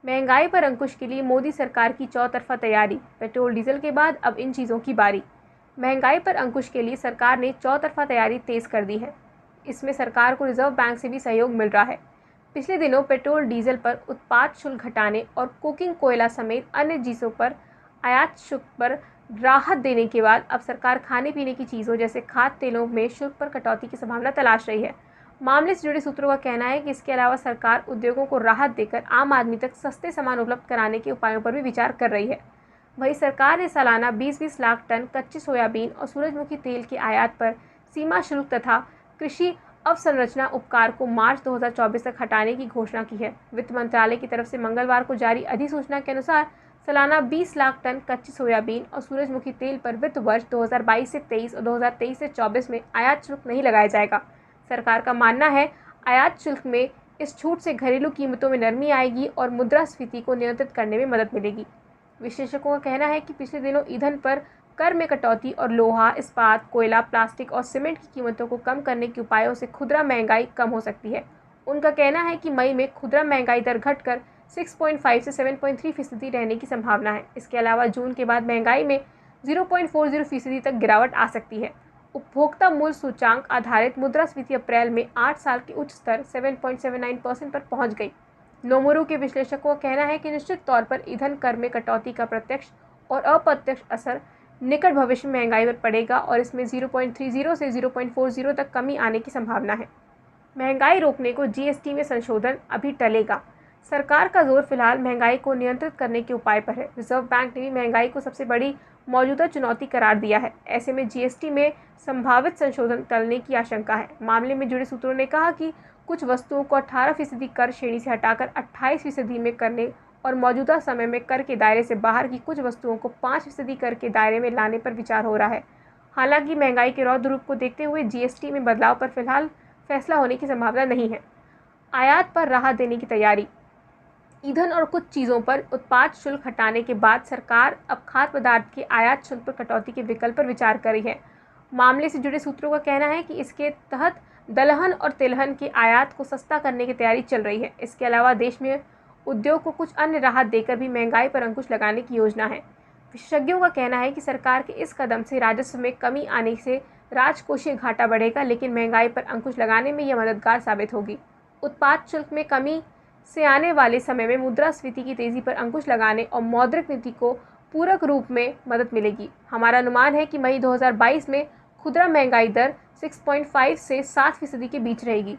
महंगाई पर अंकुश के लिए मोदी सरकार की चौतरफा तैयारी। पेट्रोल डीजल के बाद अब इन चीज़ों की बारी। महंगाई पर अंकुश के लिए सरकार ने चौतरफा तैयारी तेज कर दी है। इसमें सरकार को रिजर्व बैंक से भी सहयोग मिल रहा है। पिछले दिनों पेट्रोल डीजल पर उत्पाद शुल्क घटाने और कुकिंग कोयला समेत अन्य चीज़ों पर आयात शुल्क पर राहत देने के बाद अब सरकार खाने पीने की चीज़ों जैसे खाद्य तेलों में शुल्क पर कटौती की संभावना तलाश रही है। मामले से जुड़े सूत्रों का कहना है कि इसके अलावा सरकार उद्योगों को राहत देकर आम आदमी तक सस्ते सामान उपलब्ध कराने के उपायों पर भी विचार कर रही है। वहीं सरकार ने सालाना 20-20 लाख टन कच्चे सोयाबीन और सूरजमुखी तेल के आयात पर सीमा शुल्क तथा कृषि अवसंरचना उपकर को मार्च 2024 तक हटाने की घोषणा की है। वित्त मंत्रालय की तरफ से मंगलवार को जारी अधिसूचना के अनुसार सालाना 20 लाख टन कच्चे सोयाबीन और सूरजमुखी तेल पर वित्त वर्ष 2022 से 23 और 2023 से 24 में आयात शुल्क नहीं लगाया जाएगा। सरकार का मानना है आयात शुल्क में इस छूट से घरेलू कीमतों में नरमी आएगी और मुद्रास्फीति को नियंत्रित करने में मदद मिलेगी। विशेषज्ञों का कहना है कि पिछले दिनों ईंधन पर कर में कटौती और लोहा, इस्पात, कोयला, प्लास्टिक और सीमेंट की कीमतों को कम करने के उपायों से खुदरा महंगाई कम हो सकती है। उनका कहना है कि मई में खुदरा महंगाई दर घटकर 6.5 से 7.3% रहने की संभावना है। इसके अलावा जून के बाद महंगाई में 0.40% तक गिरावट आ सकती है। उपभोक्ता मूल्य सूचांक आधारित मुद्रास्फीति अप्रैल में 8 साल के उच्च स्तर 7.79% पर पहुंच गई। नोमोरू के विश्लेषकों का कहना है कि निश्चित तौर पर ईंधन कर में कटौती का प्रत्यक्ष और अप्रत्यक्ष असर निकट भविष्य में महंगाई पर पड़ेगा और इसमें 0.30 से 0.40 तक कमी आने की संभावना है। महंगाई रोकने को जीएसटी में संशोधन अभी टलेगा। सरकार का जोर फिलहाल महंगाई को नियंत्रित करने के उपाय पर है। रिजर्व बैंक ने भी महंगाई को सबसे बड़ी मौजूदा चुनौती करार दिया है। ऐसे में जीएसटी में संभावित संशोधन टलने की आशंका है। मामले में जुड़े सूत्रों ने कहा कि कुछ वस्तुओं को 18% कर श्रेणी से हटाकर 28% में करने और मौजूदा समय में कर के दायरे से बाहर की कुछ वस्तुओं को 5% कर के दायरे में लाने पर विचार हो रहा है। हालांकि महंगाई के रौद्र रूप को देखते हुए जीएसटी में बदलाव पर फिलहाल फैसला होने की संभावना नहीं है। आयात पर राहत देने की तैयारी। ईंधन और कुछ चीज़ों पर उत्पाद शुल्क हटाने के बाद सरकार अब खाद्य पदार्थ के आयात शुल्क पर कटौती के विकल्प पर विचार कर रही है। मामले से जुड़े सूत्रों का कहना है कि इसके तहत दलहन और तिलहन के आयात को सस्ता करने की तैयारी चल रही है। इसके अलावा देश में उद्योग को कुछ अन्य राहत देकर भी महंगाई पर अंकुश लगाने की योजना है। विशेषज्ञों का कहना है कि सरकार के इस कदम से राजस्व में कमी आने से राजकोषीय घाटा बढ़ेगा, लेकिन महंगाई पर अंकुश लगाने में यह मददगार साबित होगी। उत्पाद शुल्क में कमी से आने वाले समय में मुद्रास्फीति की तेजी पर अंकुश लगाने और मौद्रिक नीति को पूरक रूप में मदद मिलेगी। हमारा अनुमान है कि मई 2022 में खुदरा महंगाई दर 6.5 से 7% के बीच रहेगी।